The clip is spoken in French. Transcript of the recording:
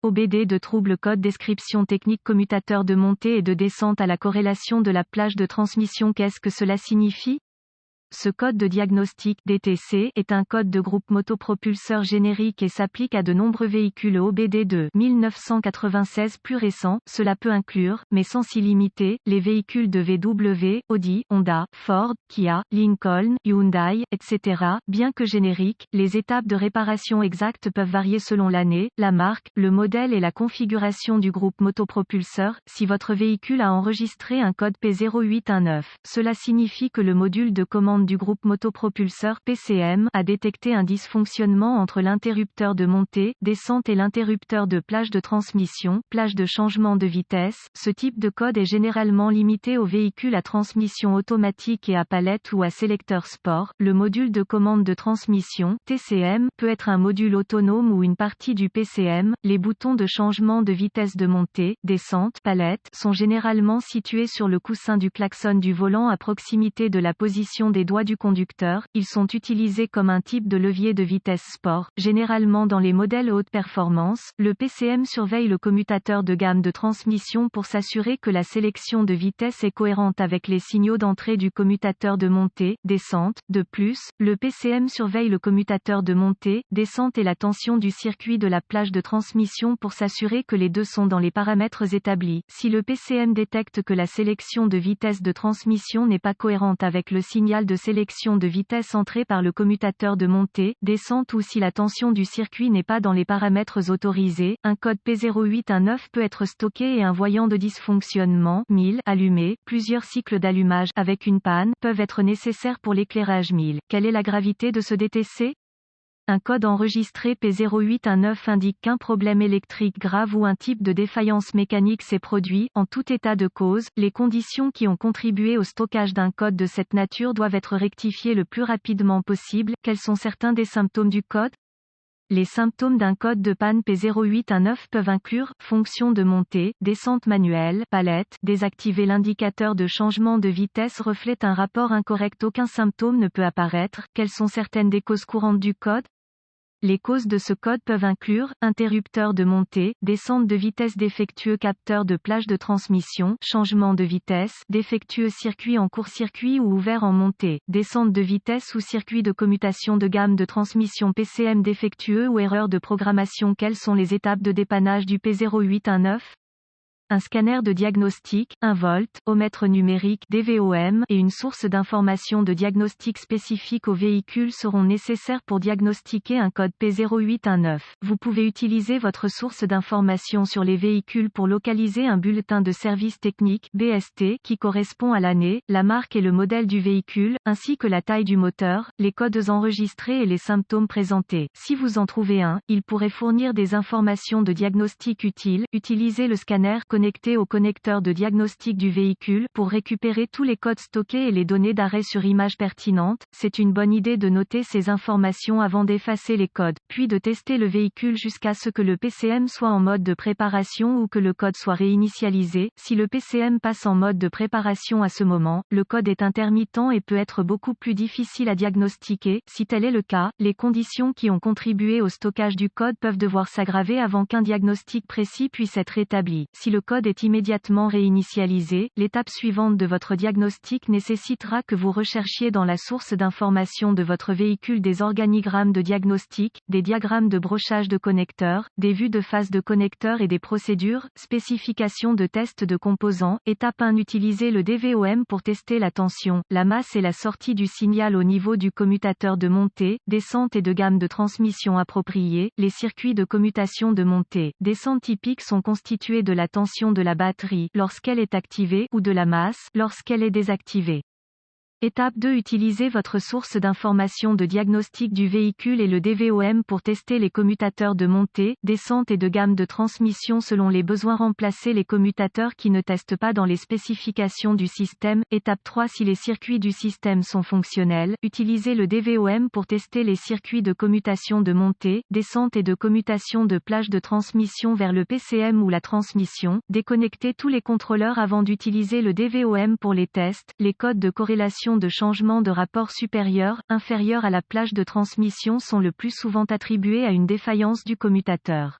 OBD de trouble code description technique commutateur de montée et de descente à la corrélation de la plage de transmission. Qu'est-ce que cela signifie? Ce code de diagnostic DTC est un code de groupe motopropulseur générique et s'applique à de nombreux véhicules OBD de 1996 plus récents. Cela peut inclure, mais sans s'y limiter, les véhicules de VW, Audi, Honda, Ford, Kia, Lincoln, Hyundai, etc. Bien que génériques, les étapes de réparation exactes peuvent varier selon l'année, la marque, le modèle et la configuration du groupe motopropulseur. Si votre véhicule a enregistré un code P0819, cela signifie que le module de commande du groupe motopropulseur PCM a détecté un dysfonctionnement entre l'interrupteur de montée, descente et l'interrupteur de plage de transmission, plage de changement de vitesse. Ce type de code est généralement limité aux véhicules à transmission automatique et à palette ou à sélecteur sport. Le module de commande de transmission, TCM, peut être un module autonome ou une partie du PCM. Les boutons de changement de vitesse de montée, descente, palette, sont généralement situés sur le coussin du klaxon du volant à proximité de la position des doigts du conducteur. Ils sont utilisés comme un type de levier de vitesse sport, généralement dans les modèles haute performance. Le PCM surveille le commutateur de gamme de transmission pour s'assurer que la sélection de vitesse est cohérente avec les signaux d'entrée du commutateur de montée, descente. De plus, le PCM surveille le commutateur de montée, descente et la tension du circuit de la plage de transmission pour s'assurer que les deux sont dans les paramètres établis. Si le PCM détecte que la sélection de vitesse de transmission n'est pas cohérente avec le signal de sélection de vitesse entrée par le commutateur de montée, descente ou si la tension du circuit n'est pas dans les paramètres autorisés, un code P0819 peut être stocké et un voyant de dysfonctionnement 1000 allumé. Plusieurs cycles d'allumage avec une panne peuvent être nécessaires pour l'éclairage 1000. Quelle est la gravité de ce DTC? Un code enregistré P0819 indique qu'un problème électrique grave ou un type de défaillance mécanique s'est produit. En tout état de cause, les conditions qui ont contribué au stockage d'un code de cette nature doivent être rectifiées le plus rapidement possible. Quels sont certains des symptômes du code? Les symptômes d'un code de panne P0819 peuvent inclure fonction de montée, descente manuelle, palette, désactiver l'indicateur de changement de vitesse reflète un rapport incorrect. Aucun symptôme ne peut apparaître. Quelles sont certaines des causes courantes du code? Les causes de ce code peuvent inclure interrupteur de montée, descente de vitesse défectueux, capteur de plage de transmission, changement de vitesse, défectueux circuit en court-circuit ou ouvert en montée, descente de vitesse ou circuit de commutation de gamme de transmission PCM défectueux ou erreur de programmation. Quelles sont les étapes de dépannage du P0819? Un scanner de diagnostic, un voltomètre numérique DVOM et une source d'information de diagnostic spécifique au véhicule seront nécessaires pour diagnostiquer un code P0819. Vous pouvez utiliser votre source d'information sur les véhicules pour localiser un bulletin de service technique BST qui correspond à l'année, la marque et le modèle du véhicule, ainsi que la taille du moteur, les codes enregistrés et les symptômes présentés. Si vous en trouvez un, il pourrait fournir des informations de diagnostic utiles. Utilisez le scanner connecté au connecteur de diagnostic du véhicule pour récupérer tous les codes stockés et les données d'arrêt sur image pertinentes. C'est une bonne idée de noter ces informations avant d'effacer les codes, puis de tester le véhicule jusqu'à ce que le PCM soit en mode de préparation ou que le code soit réinitialisé. Si le PCM passe en mode de préparation à ce moment, le code est intermittent et peut être beaucoup plus difficile à diagnostiquer. Si tel est le cas, les conditions qui ont contribué au stockage du code peuvent devoir s'aggraver avant qu'un diagnostic précis puisse être établi. Si le code est immédiatement réinitialisé, l'étape suivante de votre diagnostic nécessitera que vous recherchiez dans la source d'information de votre véhicule des organigrammes de diagnostic, des diagrammes de brochage de connecteurs, des vues de phase de connecteurs et des procédures, spécifications de test de composants. Étape 1. Utilisez le DVOM pour tester la tension, la masse et la sortie du signal au niveau du commutateur de montée, descente et de gamme de transmission appropriée. Les circuits de commutation de montée, descente typiques sont constitués de la tension de la batterie lorsqu'elle est activée ou de la masse lorsqu'elle est désactivée. Étape 2. Utilisez votre source d'information de diagnostic du véhicule et le DVOM pour tester les commutateurs de montée, descente et de gamme de transmission selon les besoins. Remplacez les commutateurs qui ne testent pas dans les spécifications du système. Étape 3. Si les circuits du système sont fonctionnels, utilisez le DVOM pour tester les circuits de commutation de montée, descente et de commutation de plage de transmission vers le PCM ou la transmission. Déconnectez tous les contrôleurs avant d'utiliser le DVOM pour les tests. Les codes de corrélation de changement de rapport supérieur, inférieur à la plage de transmission sont le plus souvent attribués à une défaillance du commutateur.